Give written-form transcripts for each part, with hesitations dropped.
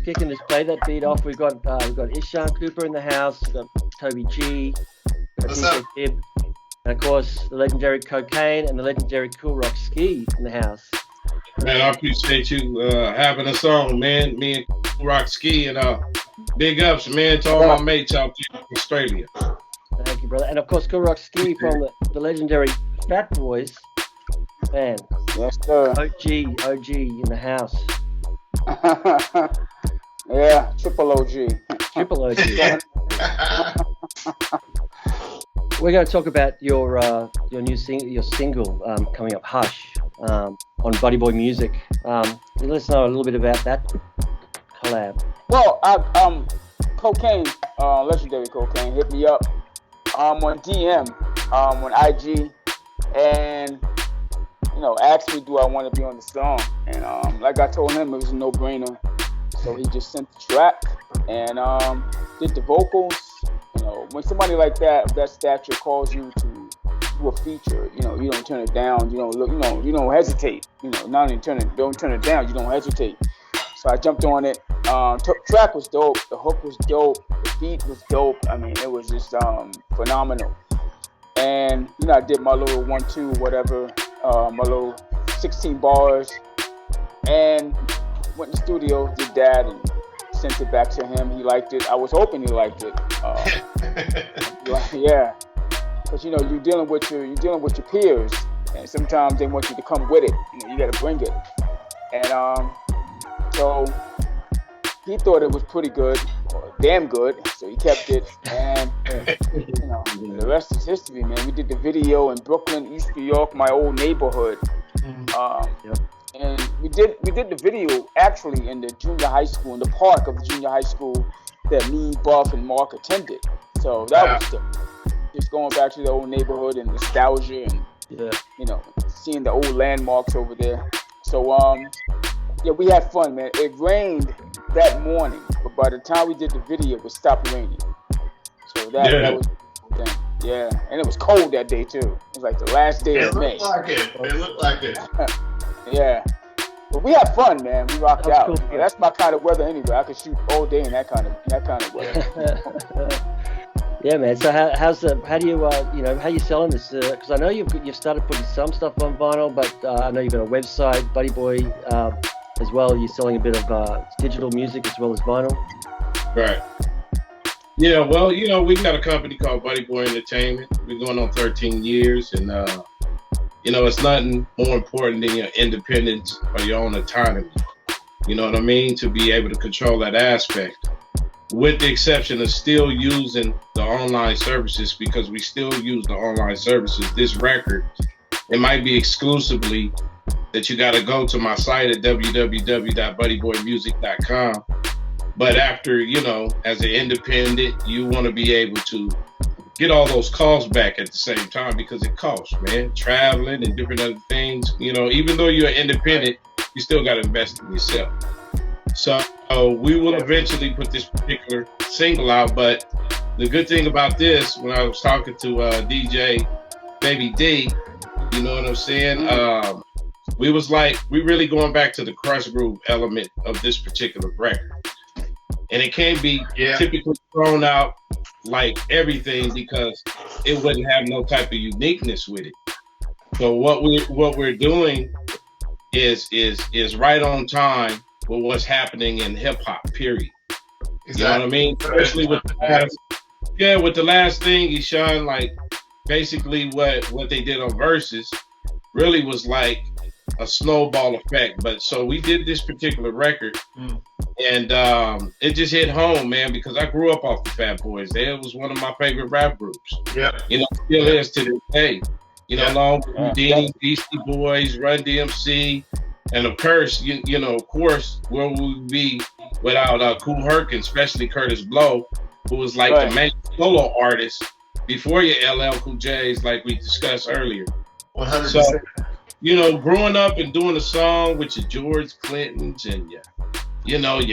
kicking this, play that beat off. We've got Ishan Cooper in the house. We've got Toby Gee. What's up? Fib, and of course the legendary Kokane and the legendary Kool Ski in the house. Man, I appreciate you having us on, man. Me and Kool Ski, and big ups, man, to all my mates out there in Australia. Thank you, brother. And of course, Kool Ski from the legendary Fatboys. Man, yes, sir. OG in the house. Yeah, triple OG. Triple OG. We're going to talk about your single coming up, Hush, on Buddy Boy Music. Let us know a little bit about that collab. Well, Kokane, legendary Kokane, hit me up on DM, on IG, and asked me, do I want to be on the song? And like I told him, it was a no-brainer. So he just sent the track and did the vocals. When somebody like that, of that stature, calls you to do a feature, you don't turn it down. You don't look, you don't hesitate. Not only don't turn it down, you don't hesitate. So I jumped on it. Track was dope. The hook was dope. The beat was dope. I mean, it was just phenomenal. And I did my little 1-2, whatever, my little 16 bars, and went in the studio, did that, and sent it back to him. He liked it. I was hoping he liked it. Yeah, because you're dealing with your peers, and sometimes they want you to come with it. You got to bring it. And so he thought it was pretty good, or damn good. So he kept it, and the rest is history, man. We did the video in Brooklyn, East New York, my old neighborhood. And we did the video actually in the junior high school, in the park of the junior high school that me, Buff, and Mark attended. So that was just going back to the old neighborhood and nostalgia, and seeing the old landmarks over there. So we had fun, man. It rained that morning, but by the time we did the video, it stopped raining. So that was cool thing. Yeah, and it was cold that day too. It was like the last day of May. It looked like it. Yeah. But we had fun, man. We rocked out. Cool. Yeah, that's my kind of weather anyway. I could shoot all day in that kind of weather. Yeah, man. So how do you how you selling this? Because I know you've started putting some stuff on vinyl, but I know you've got a website, Buddy Boy, as well. You're selling a bit of digital music as well as vinyl. Right. Yeah. Well, we got a company called Buddy Boy Entertainment. We're going on 13 years, and it's nothing more important than your independence or your own autonomy. You know what I mean? To be able to control that aspect, with the exception of still using the online services, because we still use the online services. This record, it might be exclusively that you got to go to my site at www.buddyboymusic.com. But after, as an independent, you want to be able to get all those calls back at the same time, because it costs, man. Traveling and different other things. Even though you're independent, you still got to invest in yourself. So we will eventually put this particular single out. But the good thing about this, when I was talking to DJ Baby D, you know what I'm saying? We really going back to the crush groove element of this particular record. And it can't be typically thrown out like everything, because it wouldn't have no type of uniqueness with it. So what we're doing is right on time with what's happening in hip hop, period. Exactly. You know what I mean? Especially with the last thing, Ishan, like basically what they did on Versus really was like a snowball effect. But so we did this particular record, and it just hit home, man, because I grew up off the Fatboys. It was one of my favorite rap groups. Yeah. Still is to this day. Along with Houdini, Beastie Boys, Run DMC, and of course, of course, where would we be without Kool Herc, especially Curtis Blow, who was like the main solo artist before your LL Cool J's, like we discussed earlier. 100%. So, growing up and doing a song with your George Clintons and your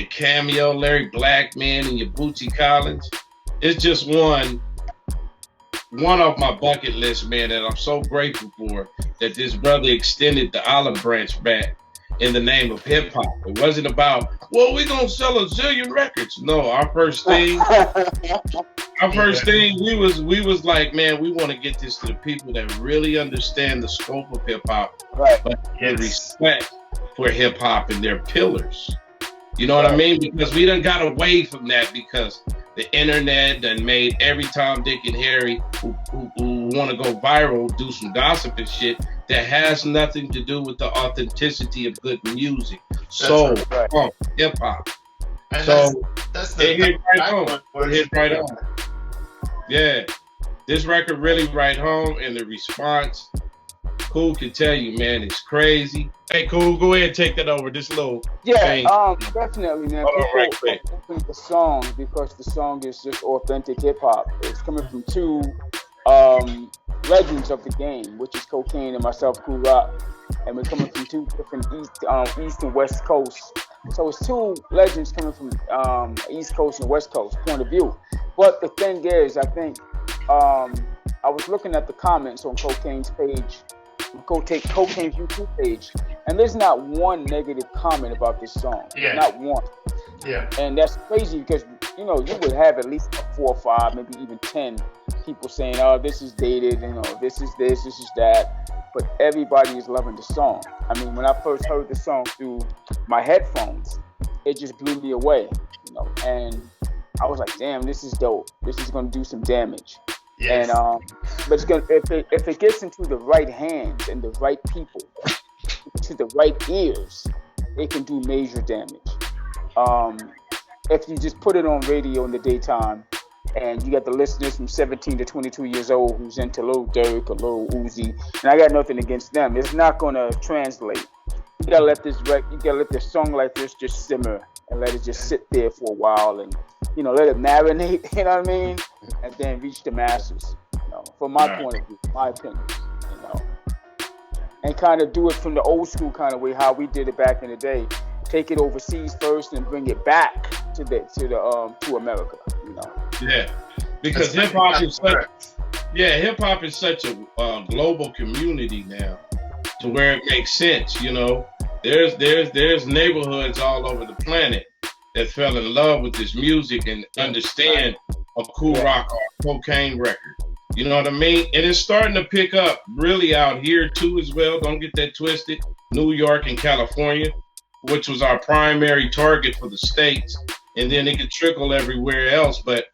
Cameo, Larry Blackman, and your Bootsy Collins, it's just one off my bucket list, man, that I'm so grateful for, that this brother extended the olive branch back in the name of hip hop. It wasn't about, well, we're gonna sell a zillion records. No, our first thing, we was like, man, we want to get this to the people that really understand the scope of hip hop, Right. but have respect for hip hop and their pillars. You know what I mean? Because we done got away from that because the internet done made every Tom, Dick, and Harry who want to go viral do some gossip and shit that has nothing to do with the authenticity of good music. Soul, funk, hip hop. So that's it hit right home. It hit right home. Yeah, this record really right home, and the response, Kool can tell you, man, it's crazy. Hey, Kool, go ahead and take that over. This little thing. Definitely, man. Hold on, right quick. The song, because the song is just authentic hip hop. It's coming from two legends of the game, which is Kokane and myself, Kool Rock, and we're coming from two different east and west coasts. So it's two legends coming from east coast and west coast point of view. But the thing is, I think I was looking at the comments on Kokane's page, Kokane's YouTube page, and there's not one negative comment about this song. Yeah. Not one. Yeah. And that's crazy because, you know, you would have at least 4 or 5, maybe even 10 people saying, oh, this is dated, you know, this is this is that. But everybody is loving the song. I mean, when I first heard the song through my headphones, it just blew me away, you know, and I was like, damn, this is dope. This is going to do some damage. Yes. And but it's gonna, if it gets into the right hands and the right people, to the right ears, it can do major damage. If you just put it on radio in the daytime, and you got the listeners from 17 to 22 years old who's into Lil Durk or Lil Uzi, and I got nothing against them, it's not gonna translate. You gotta let this song like this just simmer and let it just sit there for a while and, you know, let it marinate, you know what I mean? And then reach the masses, you know, from my point of view, my opinion, you know. And kind of do it from the old school kind of way, how we did it back in the day. Take it overseas first and bring it back to America, you know. Yeah, because hip hop is such a global community now, to where it makes sense. You know, there's neighborhoods all over the planet that fell in love with this music and understand a Kool Rock or Kokane record. You know what I mean? And it's starting to pick up really out here too as well. Don't get that twisted. New York and California, which was our primary target for the States, and then it could trickle everywhere else. But,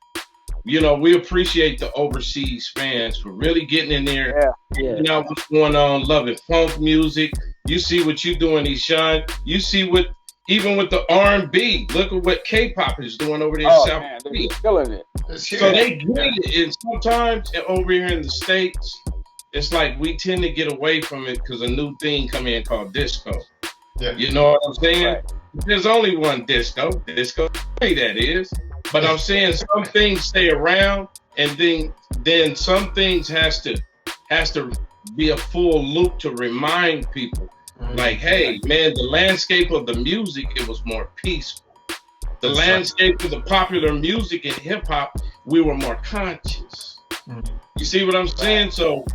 you know, we appreciate the overseas fans for really getting in there, figuring out what's going on, loving funk music. You see what you're doing, Ishan. You see what, even with the R&B, look at what K-pop is doing over there in South Man, Korea. they're killing it. So they get it. And sometimes over here in the States, it's like we tend to get away from it because a new thing come in called disco. Yeah. You know what I'm saying? Right. There's only one disco that is. But I'm saying some things stay around, and then some things has to be a full loop to remind people. Like, hey, man, the landscape of the music, it was more peaceful. The landscape of the popular music and hip hop, we were more conscious. You see what I'm saying? So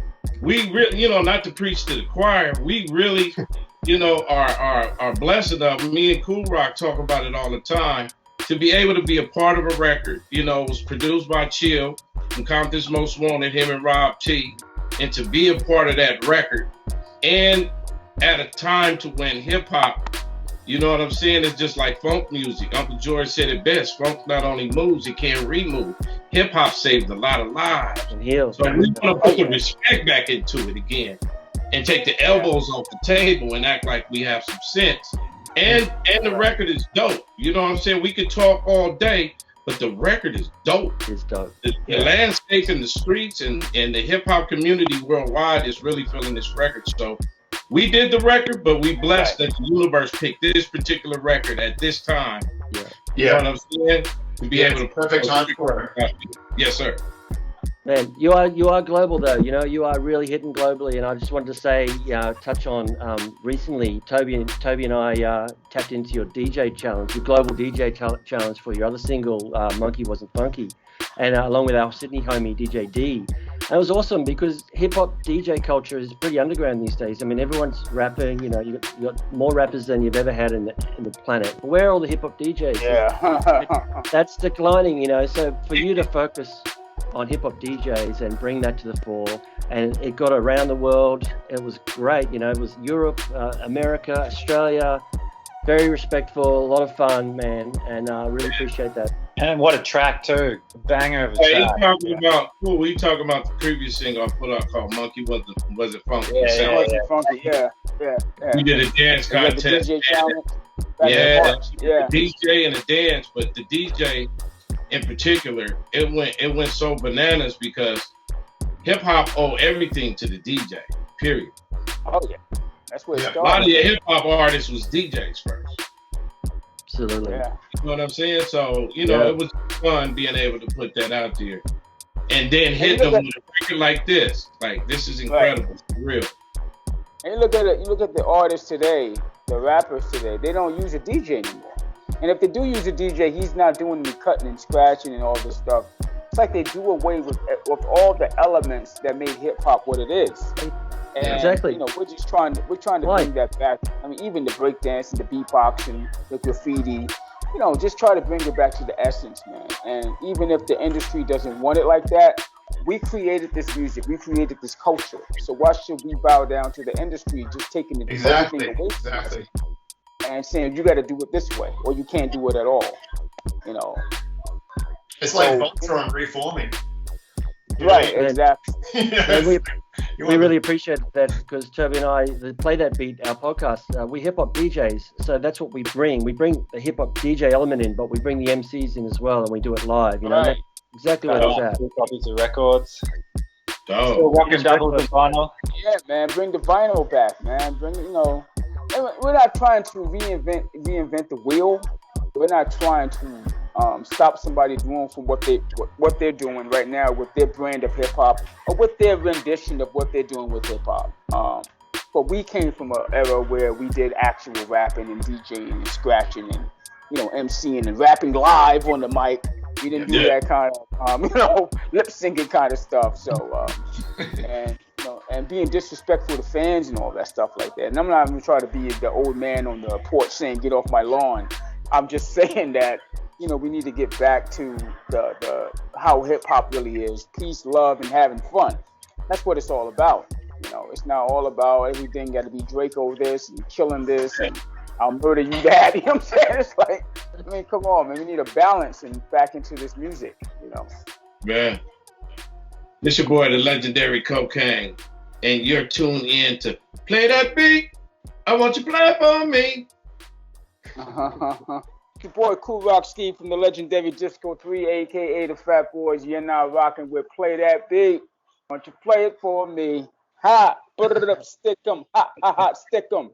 we really, you know, not to preach to the choir, we really, you know, are blessed enough. Me and Kool Rock talk about it all the time, to be able to be a part of a record. You know, it was produced by Chill from Compton's Most Wanted, him and Rob T, and to be a part of that record, and at a time to when hip hop, you know what I'm saying, it's just like funk music. Uncle George said it best: funk not only moves, it can't remove. Hip hop saved a lot of lives. And heals. So we want to put the respect back into it again, and take the elbows off the table and act like we have some sense. And the record is dope. You know what I'm saying? We could talk all day, but the record is dope. It's dope. The landscape in the streets and the hip hop community worldwide is really feeling this record. So we did the record, but we blessed that the universe picked this particular record at this time. You know what I'm saying? To be able to perfect time for it. Yes, sir. Man, you are global though. You know, you are really hitting globally. And I just wanted to say, touch on recently, Toby and I tapped into your DJ challenge, your global DJ challenge for your other single, Monkey Wasn't Funky, and along with our Sydney homie DJ D. It was awesome because hip hop DJ culture is pretty underground these days. I mean, everyone's rapping. You know, you got more rappers than you've ever had in the planet. Where are all the hip hop DJs? Yeah. That's declining. You know, so for you to focus on hip hop DJs and bring that to the fore, and it got around the world. It was great. You know, it was Europe, America, Australia. Very respectful, a lot of fun, man, and I really appreciate that. And what a track too, banger of a Hey, track. We talking about the previous single I put out called "Monkey Was It Funky?" Wasn't funky. Yeah. We did a dance contest. The DJ challenge. The DJ and the dance, but the DJ in particular, it went so bananas because hip hop owe everything to the DJ. Period. Oh yeah, that's where it started. A lot of your hip hop artists was DJs first. Absolutely. Yeah. You know what I'm saying? So, you know, it was fun being able to put that out there. And then hit them with a record like this. Like, this is incredible. For real. And you look at the artists today, the rappers today, they don't use a DJ anymore. And if they do use a DJ, he's not doing the cutting and scratching and all this stuff. It's like they do away with all the elements that made hip hop what it is. And, exactly. You know, we're trying to bring that back. I mean, even the breakdance and the beatboxing, the graffiti, you know, just try to bring it back to the essence, man. And even if the industry doesn't want it like that, we created this music, we created this culture. So why should we bow down to the industry just taking everything away from us and saying you got to do it this way or you can't do it at all? You know, it's like Voltron reforming. Right, exactly. And we really appreciate that because Toby and I, the Play That Beat, our podcast, we hip hop DJs, so that's what we bring. We bring the hip hop DJ element in, but we bring the MCs in as well, and we do it live. You know, that's exactly what it's at. 2 copies of records. Still rocking double the vinyl. Yeah, man, bring the vinyl back, man. We're not trying to reinvent the wheel. We're not trying to stop somebody doing from what they're doing right now with their brand of hip hop or with their rendition of what they're doing with hip hop. But we came from an era where we did actual rapping and DJing and scratching and MCing and rapping live on the mic. We didn't do that kind of lip syncing kind of stuff. So and being disrespectful to fans and all that stuff like that. And I'm not even trying to be the old man on the porch saying get off my lawn. I'm just saying that we need to get back to the how hip hop really is: peace, love, and having fun. That's what it's all about. It's not all about everything got to be Draco this and killing this and I'll murder you that. You know what I'm saying? It's like, come on, man. We need a balance and back into this music. Man, this your boy, the legendary Kokane, and you're tuned in to Play That Beat. I want you to play for me. Your boy Cool Rock Steve from the legendary Disco 3, aka the Fatboys. You're now rocking with Play That Beat. Why don't you play it for me? Ha! Put it up, stick 'em. Ha, ha, ha, stick 'em.